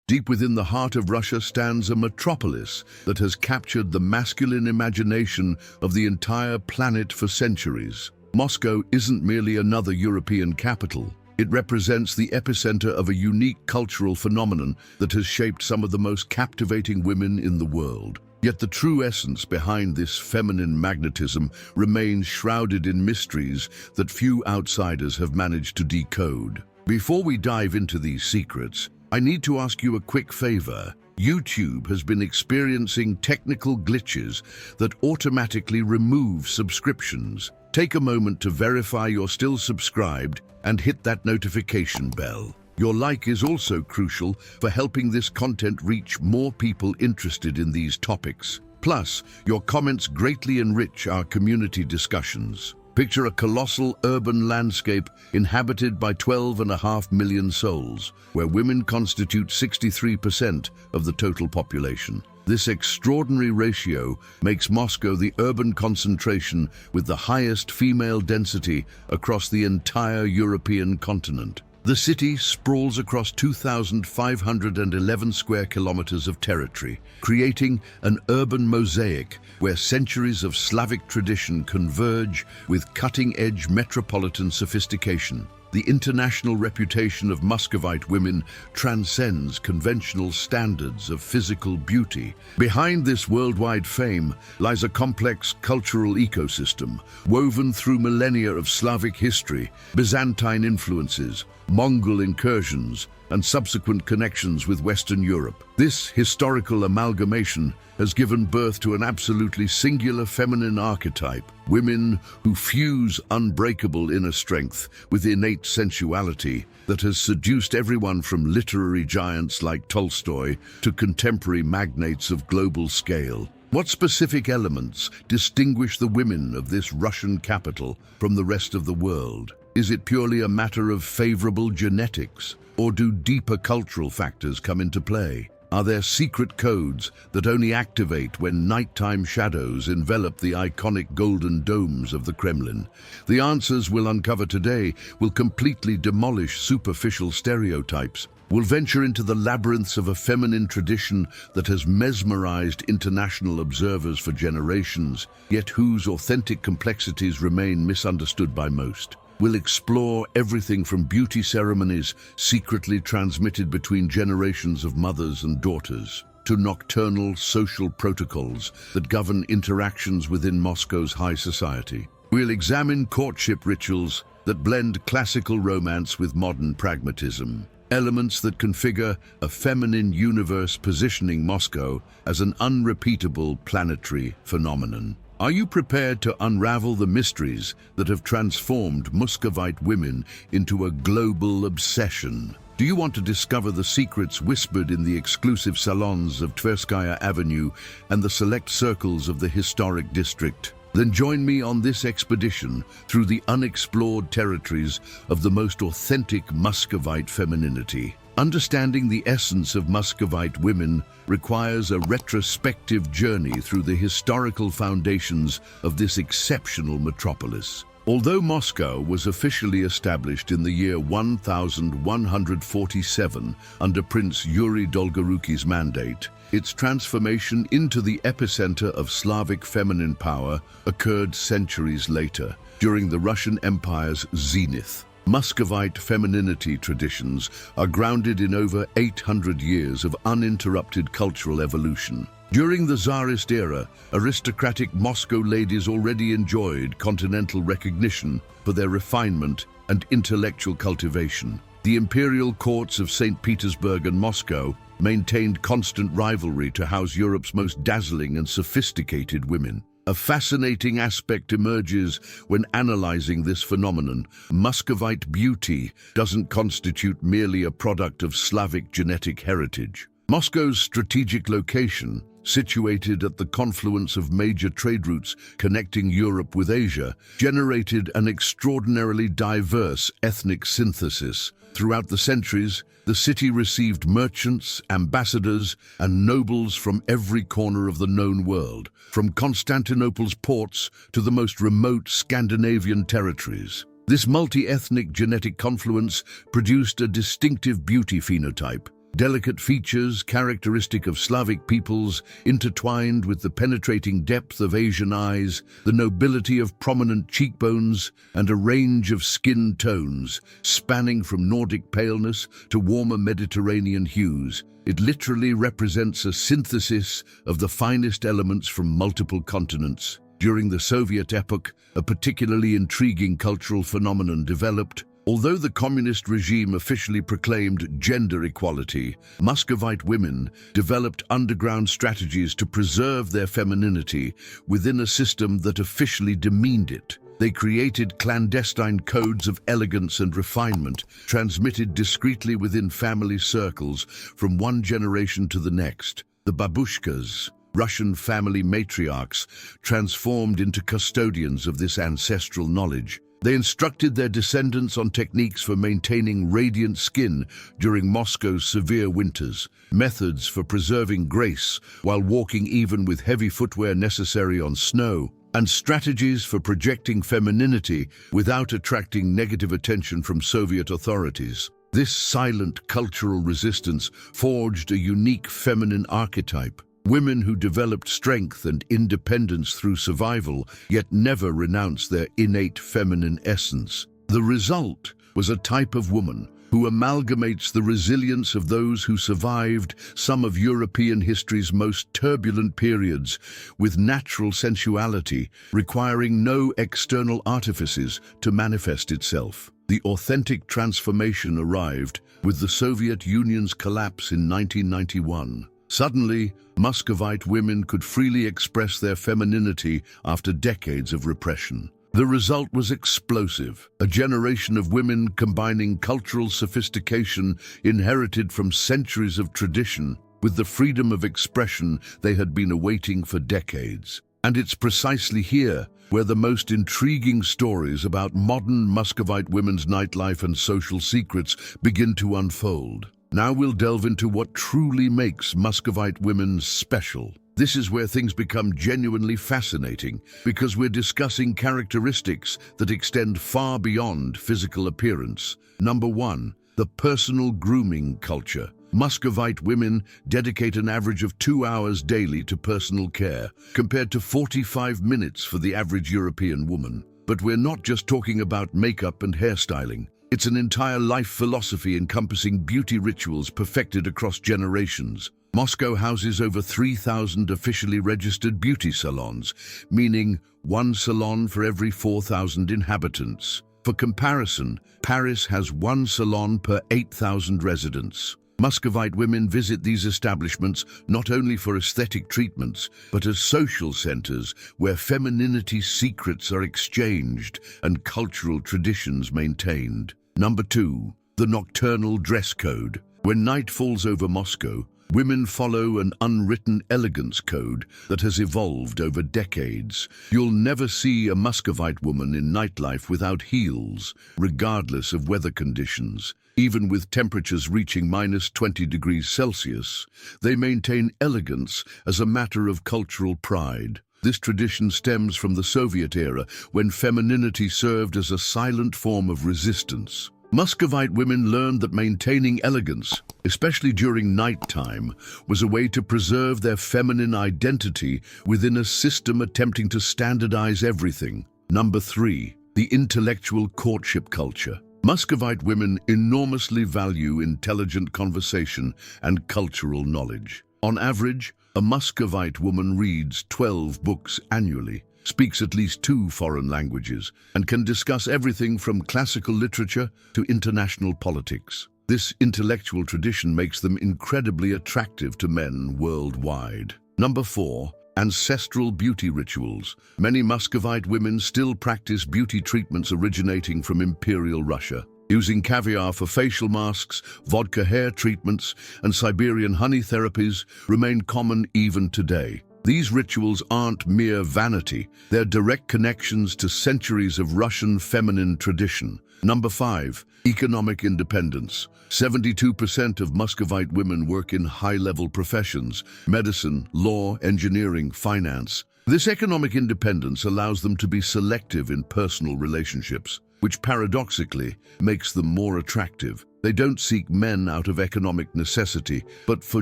Deep within the heart of Russia stands a metropolis that has captured the masculine imagination of the entire planet for centuries. Moscow isn't merely another European capital. It represents the epicenter of a unique cultural phenomenon that has shaped some of the most captivating women in the world. Yet the true essence behind this feminine magnetism remains shrouded in mysteries that few outsiders have managed to decode. Before we dive into these secrets, I need to ask you a quick favor. YouTube has been experiencing technical glitches that automatically remove subscriptions. Take a moment to verify you're still subscribed and hit that notification bell. Your like is also crucial for helping this content reach more people interested in these topics. Plus, your comments greatly enrich our community discussions. Picture a colossal urban landscape inhabited by 12.5 million souls, where women constitute 63% of the total population. This extraordinary ratio makes Moscow the urban concentration with the highest female density across the entire European continent. The city sprawls across 2,511 square kilometers of territory, creating an urban mosaic where centuries of Slavic tradition converge with cutting-edge metropolitan sophistication. The international reputation of Muscovite women transcends conventional standards of physical beauty. Behind this worldwide fame lies a complex cultural ecosystem, woven through millennia of Slavic history, Byzantine influences, Mongol incursions, and subsequent connections with Western Europe. This historical amalgamation has given birth to an absolutely singular feminine archetype, women who fuse unbreakable inner strength with innate sensuality that has seduced everyone from literary giants like Tolstoy to contemporary magnates of global scale. What specific elements distinguish the women of this Russian capital from the rest of the world? Is it purely a matter of favorable genetics, or do deeper cultural factors come into play? Are there secret codes that only activate when nighttime shadows envelop the iconic golden domes of the Kremlin? The answers we'll uncover today will completely demolish superficial stereotypes. We'll venture into the labyrinths of a feminine tradition that has mesmerized international observers for generations, yet whose authentic complexities remain misunderstood by most. We'll explore everything from beauty ceremonies secretly transmitted between generations of mothers and daughters, to nocturnal social protocols that govern interactions within Moscow's high society. We'll examine courtship rituals that blend classical romance with modern pragmatism, elements that configure a feminine universe positioning Moscow as an unrepeatable planetary phenomenon. Are you prepared to unravel the mysteries that have transformed Muscovite women into a global obsession? Do you want to discover the secrets whispered in the exclusive salons of Tverskaya Avenue and the select circles of the historic district? Then join me on this expedition through the unexplored territories of the most authentic Muscovite femininity. Understanding the essence of Muscovite women requires a retrospective journey through the historical foundations of this exceptional metropolis. Although Moscow was officially established in the year 1147 under Prince Yuri Dolgoruki's mandate, its transformation into the epicenter of Slavic feminine power occurred centuries later, during the Russian Empire's zenith. Muscovite femininity traditions are grounded in over 800 years of uninterrupted cultural evolution. During the Tsarist era, aristocratic Moscow ladies already enjoyed continental recognition for their refinement and intellectual cultivation. The imperial courts of St. Petersburg and Moscow maintained constant rivalry to house Europe's most dazzling and sophisticated women. A fascinating aspect emerges when analyzing this phenomenon. Muscovite beauty doesn't constitute merely a product of Slavic genetic heritage. Moscow's strategic location, situated at the confluence of major trade routes connecting Europe with Asia, generated an extraordinarily diverse ethnic synthesis. Throughout the centuries, the city received merchants, ambassadors, and nobles from every corner of the known world, from Constantinople's ports to the most remote Scandinavian territories. This multi-ethnic genetic confluence produced a distinctive beauty phenotype, Delicate features, characteristic of Slavic peoples, intertwined with the penetrating depth of Asian eyes, the nobility of prominent cheekbones, and a range of skin tones, spanning from Nordic paleness to warmer Mediterranean hues. It literally represents a synthesis of the finest elements from multiple continents. During the Soviet epoch, a particularly intriguing cultural phenomenon developed. Although the communist regime officially proclaimed gender equality, Muscovite women developed underground strategies to preserve their femininity within a system that officially demeaned it. They created clandestine codes of elegance and refinement, transmitted discreetly within family circles from one generation to the next. The babushkas, Russian family matriarchs, transformed into custodians of this ancestral knowledge. They instructed their descendants on techniques for maintaining radiant skin during Moscow's severe winters, methods for preserving grace while walking even with heavy footwear necessary on snow, and strategies for projecting femininity without attracting negative attention from Soviet authorities. This silent cultural resistance forged a unique feminine archetype. Women who developed strength and independence through survival, yet never renounced their innate feminine essence. The result was a type of woman who amalgamates the resilience of those who survived some of European history's most turbulent periods with natural sensuality, requiring no external artifices to manifest itself. The authentic transformation arrived with the Soviet Union's collapse in 1991. Suddenly, Muscovite women could freely express their femininity after decades of repression. The result was explosive, a generation of women combining cultural sophistication inherited from centuries of tradition with the freedom of expression they had been awaiting for decades. And it's precisely here where the most intriguing stories about modern Muscovite women's nightlife and social secrets begin to unfold. Now we'll delve into what truly makes Muscovite women special. This is where things become genuinely fascinating, because we're discussing characteristics that extend far beyond physical appearance. Number 1, the personal grooming culture. Muscovite women dedicate an average of 2 hours daily to personal care, compared to 45 minutes for the average European woman. But we're not just talking about makeup and hairstyling. It's an entire life philosophy encompassing beauty rituals perfected across generations. Moscow houses over 3,000 officially registered beauty salons, meaning one salon for every 4,000 inhabitants. For comparison, Paris has one salon per 8,000 residents. Muscovite women visit these establishments not only for aesthetic treatments, but as social centers where femininity secrets are exchanged and cultural traditions maintained. Number 2, the nocturnal dress code. When night falls over Moscow, women follow an unwritten elegance code that has evolved over decades. You'll never see a Muscovite woman in nightlife without heels, regardless of weather conditions. Even with temperatures reaching -20 degrees Celsius, they maintain elegance as a matter of cultural pride. This tradition stems from the Soviet era, when femininity served as a silent form of resistance. Muscovite women learned that maintaining elegance, especially during nighttime, was a way to preserve their feminine identity within a system attempting to standardize everything. Number 3, the intellectual courtship culture. Muscovite women enormously value intelligent conversation and cultural knowledge. On average, a Muscovite woman reads 12 books annually, speaks at least 2 foreign languages, and can discuss everything from classical literature to international politics. This intellectual tradition makes them incredibly attractive to men worldwide. Number 4, ancestral beauty rituals. Many Muscovite women still practice beauty treatments originating from Imperial Russia. Using caviar for facial masks, vodka hair treatments, and Siberian honey therapies remain common even today. These rituals aren't mere vanity, they're direct connections to centuries of Russian feminine tradition. Number 5, economic independence. 72% of Muscovite women work in high-level professions: medicine, law, engineering, finance. This economic independence allows them to be selective in personal relationships. which paradoxically makes them more attractive. They don't seek men out of economic necessity, but for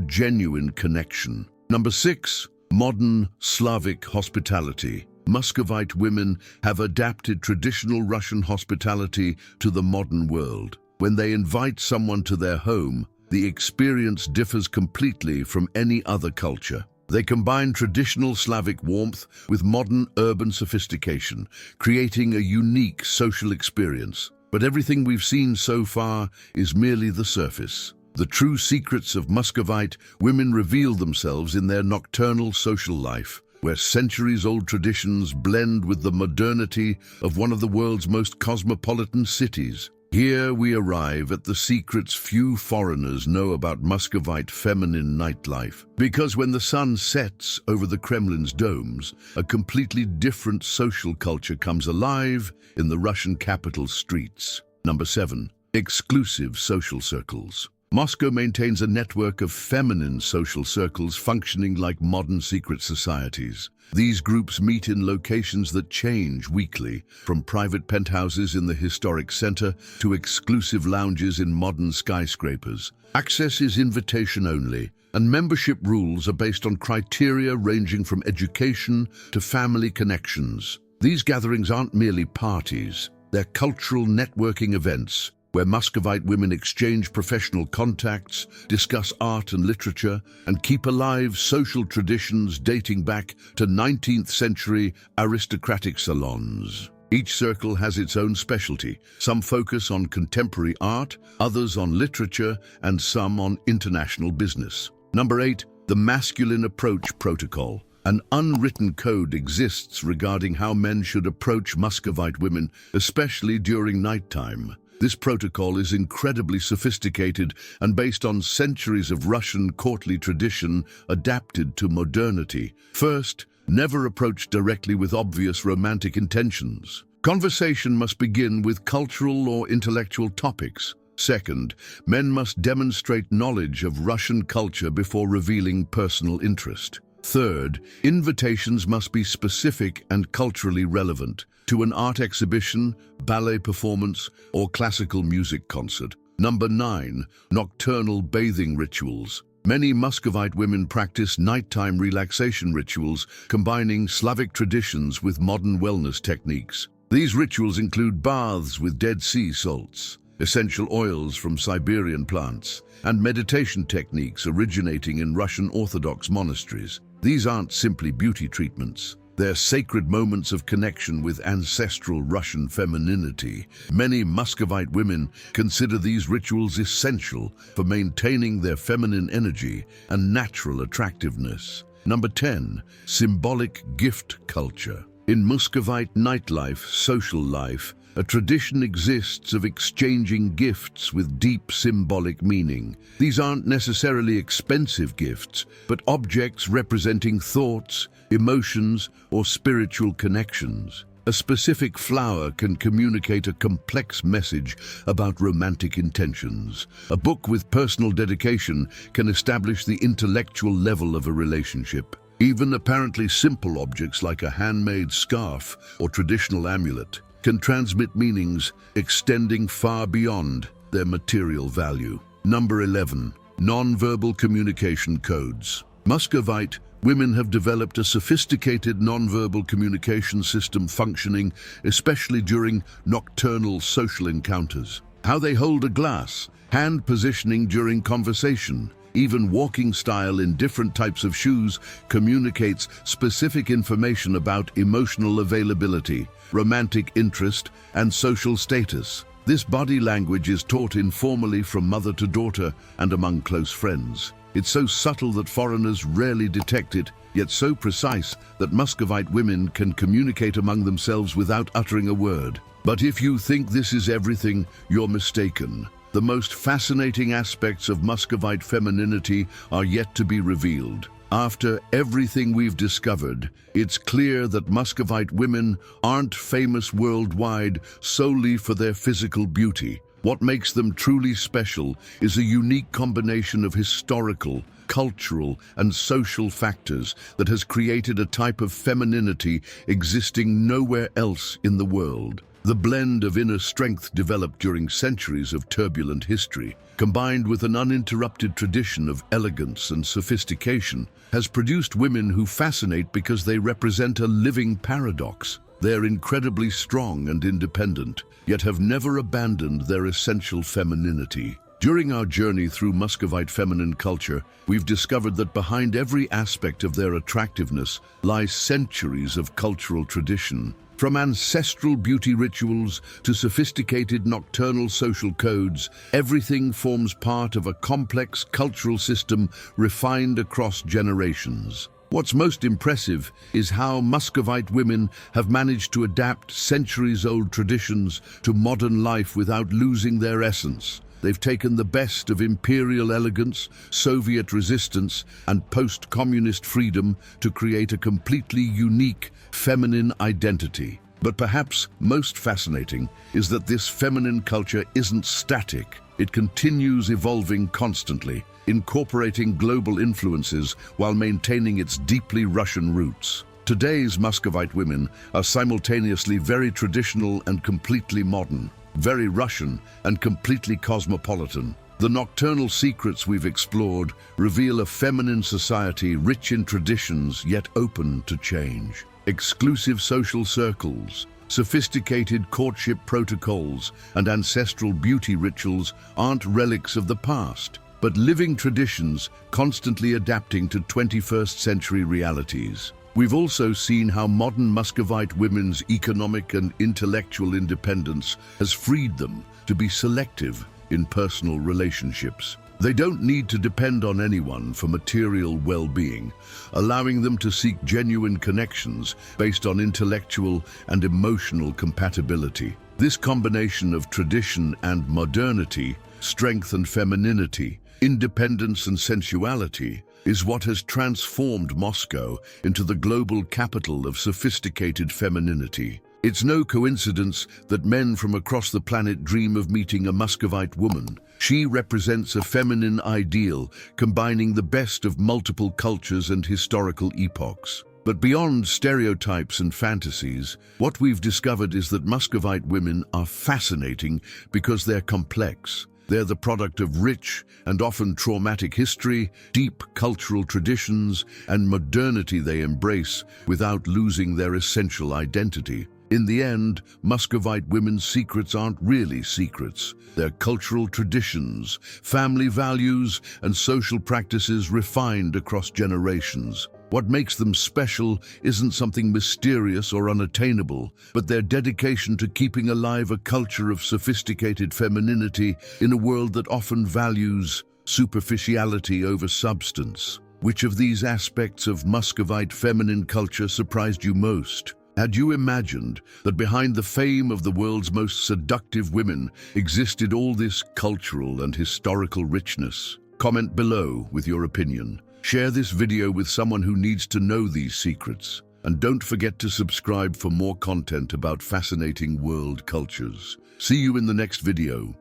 genuine connection. Number 6. Modern Slavic hospitality. Muscovite women have adapted traditional Russian hospitality to the modern world. When they invite someone to their home, the experience differs completely from any other culture. They combine traditional Slavic warmth with modern urban sophistication, creating a unique social experience. But everything we've seen so far is merely the surface. The true secrets of Muscovite women reveal themselves in their nocturnal social life, where centuries-old traditions blend with the modernity of one of the world's most cosmopolitan cities. Here we arrive at the secrets few foreigners know about Muscovite feminine nightlife. Because when the sun sets over the Kremlin's domes, a completely different social culture comes alive in the Russian capital's streets. Number 7. Exclusive social circles. Moscow maintains a network of feminine social circles functioning like modern secret societies. These groups meet in locations that change weekly, from private penthouses in the historic center to exclusive lounges in modern skyscrapers. Access is invitation only, and membership rules are based on criteria ranging from education to family connections. These gatherings aren't merely parties, they're cultural networking events where Muscovite women exchange professional contacts, discuss art and literature, and keep alive social traditions dating back to 19th century aristocratic salons. Each circle has its own specialty. Some focus on contemporary art, others on literature, and some on international business. Number 8. The Masculine Approach Protocol. An unwritten code exists regarding how men should approach Muscovite women, especially during nighttime. This protocol is incredibly sophisticated and based on centuries of Russian courtly tradition adapted to modernity. First, never approach directly with obvious romantic intentions. Conversation must begin with cultural or intellectual topics. Second, men must demonstrate knowledge of Russian culture before revealing personal interest. Third, invitations must be specific and culturally relevant to an art exhibition, ballet performance, or classical music concert. Number 9. Nocturnal bathing rituals. Many Muscovite women practice nighttime relaxation rituals, combining Slavic traditions with modern wellness techniques. These rituals include baths with Dead Sea salts, essential oils from Siberian plants, and meditation techniques originating in Russian Orthodox monasteries. These aren't simply beauty treatments. They're sacred moments of connection with ancestral Russian femininity. Many Muscovite women consider these rituals essential for maintaining their feminine energy and natural attractiveness. Number 10. Symbolic gift culture. In Muscovite nightlife, social life, a tradition exists of exchanging gifts with deep symbolic meaning. These aren't necessarily expensive gifts, but objects representing thoughts, emotions, or spiritual connections. A specific flower can communicate a complex message about romantic intentions. A book with personal dedication can establish the intellectual level of a relationship. Even apparently simple objects like a handmade scarf or traditional amulet can transmit meanings extending far beyond their material value. Number 11. Nonverbal communication codes. Muscovite women have developed a sophisticated nonverbal communication system functioning especially during nocturnal social encounters. How they hold a glass, hand positioning during conversation, even walking style in different types of shoes communicates specific information about emotional availability, romantic interest, and social status. This body language is taught informally from mother to daughter and among close friends. It's so subtle that foreigners rarely detect it, yet so precise that Muscovite women can communicate among themselves without uttering a word. But if you think this is everything, you're mistaken. The most fascinating aspects of Muscovite femininity are yet to be revealed. After everything we've discovered, it's clear that Muscovite women aren't famous worldwide solely for their physical beauty. What makes them truly special is a unique combination of historical, cultural, and social factors that has created a type of femininity existing nowhere else in the world. The blend of inner strength developed during centuries of turbulent history, combined with an uninterrupted tradition of elegance and sophistication, has produced women who fascinate because they represent a living paradox. They're incredibly strong and independent, yet have never abandoned their essential femininity. During our journey through Muscovite feminine culture, we've discovered that behind every aspect of their attractiveness lie centuries of cultural tradition. From ancestral beauty rituals to sophisticated nocturnal social codes, everything forms part of a complex cultural system refined across generations. What's most impressive is how Muscovite women have managed to adapt centuries-old traditions to modern life without losing their essence. They've taken the best of imperial elegance, Soviet resistance, and post-communist freedom to create a completely unique feminine identity. But perhaps most fascinating is that this feminine culture isn't static. It continues evolving constantly, incorporating global influences while maintaining its deeply Russian roots. Today's Muscovite women are simultaneously very traditional and completely modern, very Russian and completely cosmopolitan. The nocturnal secrets we've explored reveal a feminine society rich in traditions yet open to change. Exclusive social circles, sophisticated courtship protocols, and ancestral beauty rituals aren't relics of the past, but living traditions constantly adapting to 21st century realities. We've also seen how modern Muscovite women's economic and intellectual independence has freed them to be selective in personal relationships. They don't need to depend on anyone for material well-being, allowing them to seek genuine connections based on intellectual and emotional compatibility. This combination of tradition and modernity, strength and femininity, independence and sensuality, is what has transformed Moscow into the global capital of sophisticated femininity. It's no coincidence that men from across the planet dream of meeting a Muscovite woman. She represents a feminine ideal, combining the best of multiple cultures and historical epochs. But beyond stereotypes and fantasies, what we've discovered is that Muscovite women are fascinating because they're complex. They're the product of rich and often traumatic history, deep cultural traditions, and modernity they embrace without losing their essential identity. In the end, Muscovite women's secrets aren't really secrets. They're cultural traditions, family values, and social practices refined across generations. What makes them special isn't something mysterious or unattainable, but their dedication to keeping alive a culture of sophisticated femininity in a world that often values superficiality over substance. Which of these aspects of Muscovite feminine culture surprised you most? Had you imagined that behind the fame of the world's most seductive women existed all this cultural and historical richness? Comment below with your opinion. Share this video with someone who needs to know these secrets. And don't forget to subscribe for more content about fascinating world cultures. See you in the next video.